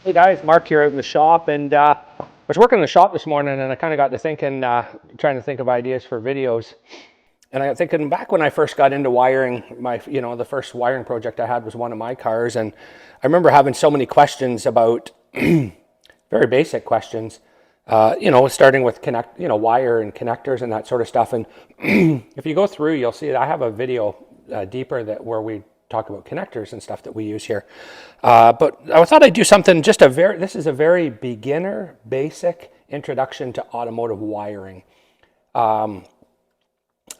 Hey guys, Mark here out in the shop, and I was working in the shop this morning, and I kind of got to thinking, trying to think of ideas for videos. And I got thinking back when I first got into wiring, the first wiring project I had was one of my cars, and I remember having so many questions about very basic questions. Starting with wire and connectors and that sort of stuff. And if you go through, you'll see that I have a video deeper that where we talk about connectors and stuff that we use here. But I thought I'd do something this is a very beginner, basic introduction to automotive wiring. I'm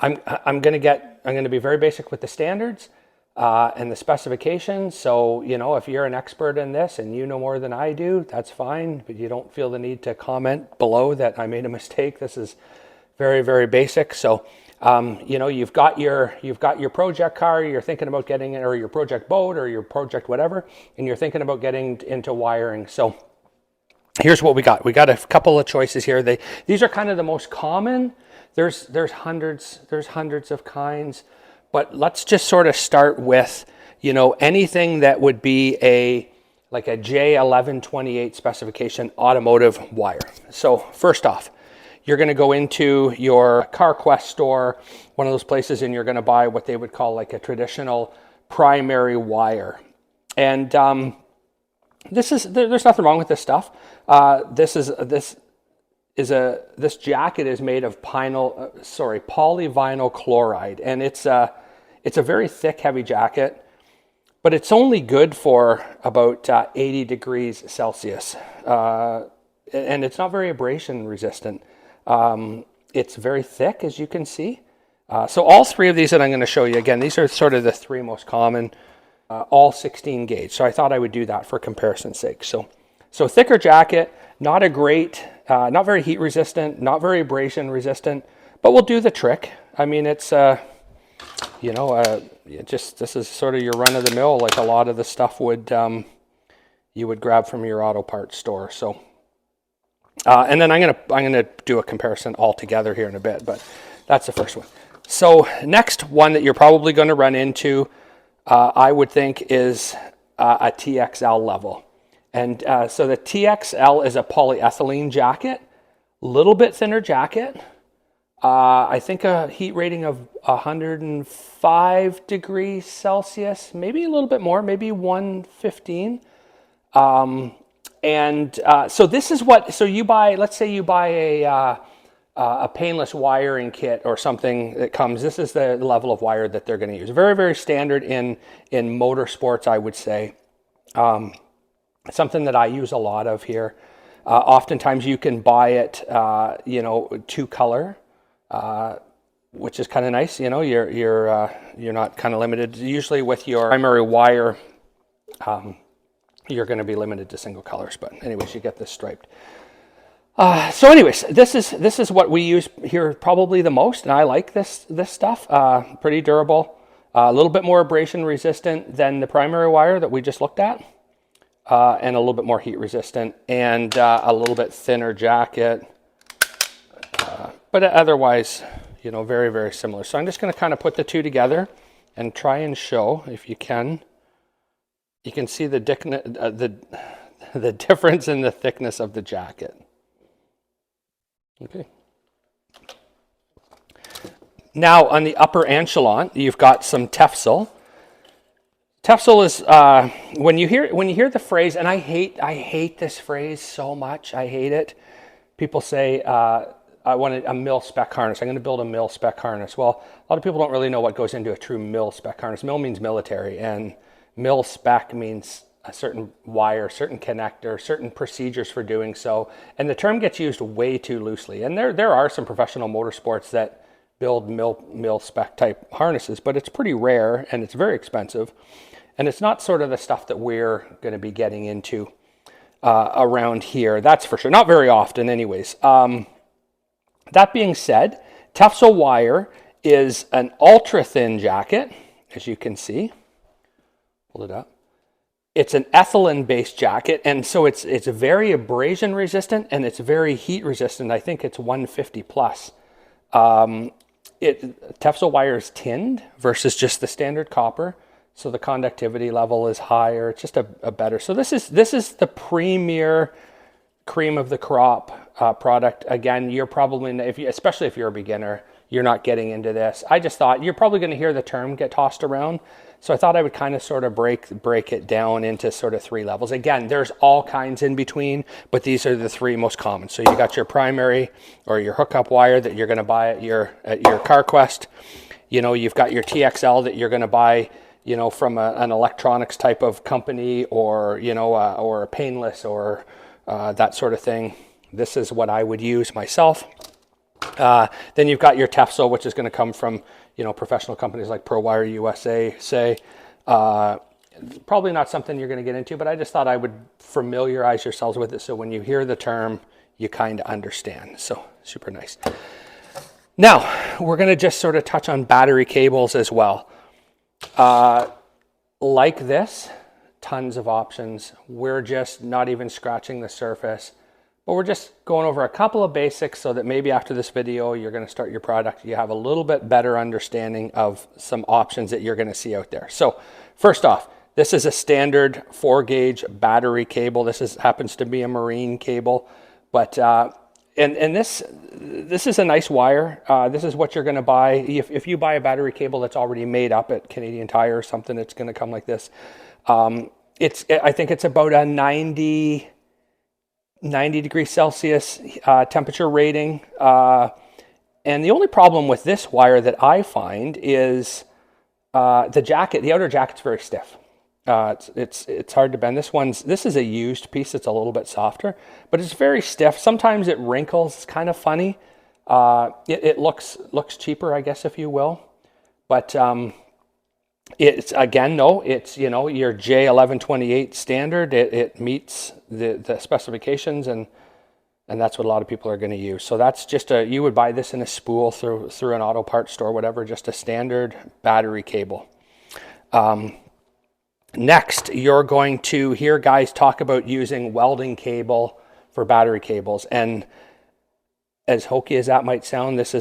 going to be very basic with the standards and the specifications. So, if you're an expert in this and you know more than I do, that's fine. But you don't feel the need to comment below that I made a mistake. This is very, very basic. So, you've got your project car. You're thinking about getting it, or your project boat, or your project whatever, and you're thinking about getting into wiring. So, here's what we got. We got a couple of choices here. These are kind of the most common. There's hundreds of kinds, but let's just sort of start with, anything that would be like a J1128 specification automotive wire. So first off, you're going to go into your CarQuest store, one of those places, and you're going to buy what they would call like a traditional primary wire. And there's nothing wrong with this stuff. This jacket is made of polyvinyl chloride, and it's a very thick, heavy jacket, but it's only good for about 80 degrees Celsius, and it's not very abrasion resistant. It's very thick, as you can see. So all three of these that I'm going to show you, again, these are sort of the three most common, all 16 gauge. So I thought I would do that for comparison's sake. So thicker jacket, not not very heat resistant, not very abrasion resistant, but will do the trick. I mean, it's, this is sort of your run of the mill, like a lot of the stuff you would grab from your auto parts store. So, and then I'm gonna do a comparison all together here in a bit, but that's the first one. So next one that you're probably going to run into, I would think, is a TXL level. And so the TXL is a polyethylene jacket, a little bit thinner jacket. I think a heat rating of 105 degrees Celsius, maybe a little bit more, maybe 115. So this is so you buy, let's say you buy a painless wiring kit or something that comes, this is the level of wire that they're going to use. Very, very standard in motorsports, I would say. Something that I use a lot of here. Oftentimes you can buy it, two color, which is kind of nice. You're not kind of limited. Usually with your primary wire, you're going to be limited to single colors. But anyways, you get this striped. So anyways, this is what we use here probably the most, and I like this stuff. Pretty durable, a little bit more abrasion resistant than the primary wire that we just looked at. And a little bit more heat resistant, and a little bit thinner jacket, but otherwise, very, very similar. So I'm just going to kind of put the two together and try and show, if you can see the difference in the thickness of the jacket. Okay. Now on the upper echelon, you've got some Tefsel. Tefsel is when you hear the phrase, and I hate this phrase so much. I hate it. People say, I want a mil spec harness. I'm going to build a mil spec harness. Well, a lot of people don't really know what goes into a true mil spec harness. Mil means military, and mil spec means a certain wire, certain connector, certain procedures for doing so. And the term gets used way too loosely. And there are some professional motorsports that build mil spec type harnesses, but it's pretty rare and it's very expensive. And it's not sort of the stuff that we're going to be getting into around here. That's for sure. Not very often anyways. That being said, Tefsel wire is an ultra thin jacket, as you can see. Hold it up. It's an ethylene based jacket, and so it's very abrasion resistant and it's very heat resistant. I think it's 150 plus. Tefsel wire is tinned versus just the standard copper. So the conductivity level is higher. It's just a better. So this is the premier cream of the crop product. Again, you're probably, especially if you're a beginner, you're not getting into this. I just thought you're probably going to hear the term get tossed around. So I thought I would kind of sort of break it down into sort of 3 levels. Again, there's all kinds in between, but these are the 3 most common. So you got your primary or your hookup wire that you're going to buy at your CarQuest. You know, you've got your TXL that you're going to buy, you know, from an electronics type of company, or, you know, or a painless, or that sort of thing. This is what I would use myself. Then you've got your Tefsel, which is going to come from, you know, professional companies like ProWire USA, say. Probably not something you're going to get into, but I just thought I would familiarize yourselves with it, so when you hear the term, you kind of understand. So super nice. Now, we're going to just sort of touch on battery cables as well. Like this, tons of options. We're just not even scratching the surface, but we're just going over a couple of basics so that maybe after this video, you're going to start your product, you have a little bit better understanding of some options that you're going to see out there. So first off, this is a standard 4-gauge battery cable. This happens to be a marine cable, but and this is a nice wire. This is what you're going to buy. If you buy a battery cable that's already made up at Canadian Tire or something, it's going to come like this. I think it's about a 90 degrees Celsius temperature rating. And the only problem with this wire that I find is the outer jacket's very stiff. It's hard to bend. This is a used piece. It's a little bit softer, but it's very stiff. Sometimes it wrinkles. It's kind of funny. It looks cheaper, I guess, if you will. But it's, again, no, it's, you know, your J1128 standard. It meets the specifications, and that's what a lot of people are going to use. So that's just you would buy this in a spool through an auto parts store, whatever, just a standard battery cable. Next, you're going to hear guys talk about using welding cable for battery cables. And as hokey as that might sound, that's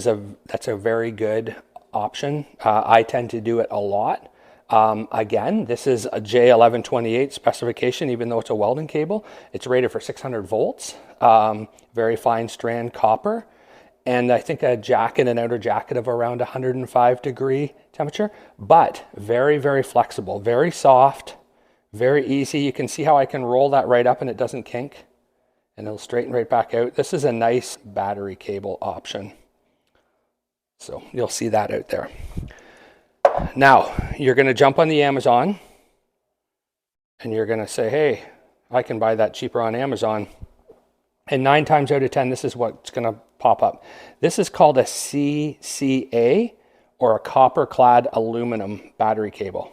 a very good option. I tend to do it a lot. Again, this is a J1128 specification, even though it's a welding cable. It's rated for 600 volts, very fine strand copper. And I think an outer jacket of around 105 degree temperature, but very, very flexible, very soft, very easy. You can see how I can roll that right up and it doesn't kink, and it'll straighten right back out. This is a nice battery cable option. So you'll see that out there. Now, you're going to jump on the Amazon and you're going to say, hey, I can buy that cheaper on Amazon. And 9 times out of 10, this is what's going to pop up. This is called a CCA, or a copper-clad aluminum battery cable.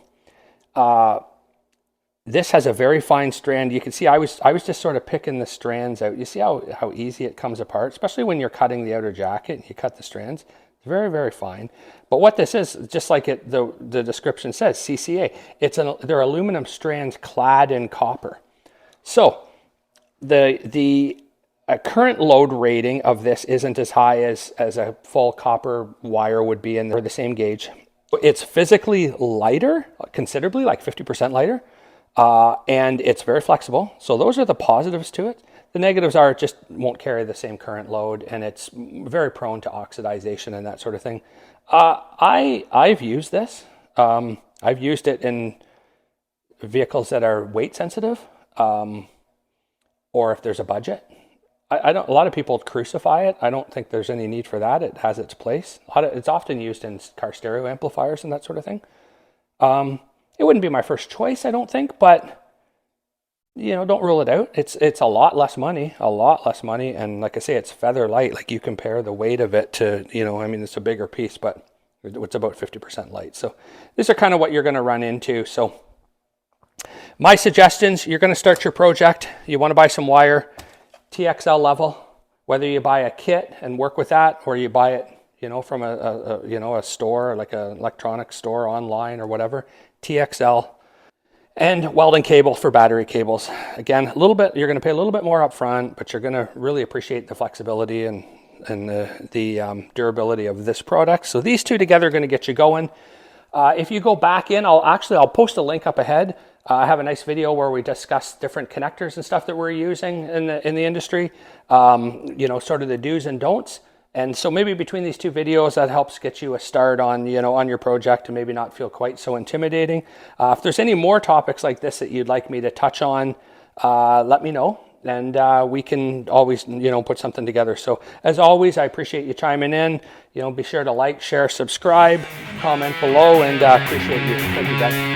This has a very fine strand. You can see I was just sort of picking the strands out. You see how easy it comes apart, especially when you're cutting the outer jacket and you cut the strands. It's very, very fine. But what this is, just like the description says, CCA, they're aluminum strands clad in copper. So the current load rating of this isn't as high as a full copper wire would be in the same gauge. It's physically lighter, considerably, like 50% lighter, and it's very flexible. So those are the positives to it. The negatives are it just won't carry the same current load, and it's very prone to oxidization and that sort of thing. I've used this. I've used it in vehicles that are weight sensitive, or if there's a budget. A lot of people crucify it. I don't think there's any need for that. It has its place. It's often used in car stereo amplifiers and that sort of thing. It wouldn't be my first choice, I don't think, but don't rule it out. It's a lot less money, and like I say, it's feather light. Like, you compare the weight of it to, it's a bigger piece, but it's about 50% light. So these are kind of what you're going to run into. So my suggestions: you're going to start your project. You want to buy some wire. TXL level, whether you buy a kit and work with that, or you buy it, from a store, like an electronics store online or whatever, TXL, and welding cable for battery cables. Again, you're going to pay a little bit more up front, but you're going to really appreciate the flexibility and the durability of this product. So these two together are going to get you going. If you go back in, I'll post a link up ahead. I have a nice video where we discuss different connectors and stuff that we're using in the industry, sort of the do's and don'ts. And so maybe between these two videos, that helps get you a start on, on your project and maybe not feel quite so intimidating. If there's any more topics like this that you'd like me to touch on, let me know. And we can always, put something together. So as always, I appreciate you chiming in. Be sure to like, share, subscribe, comment below, and appreciate you. Thank you, guys.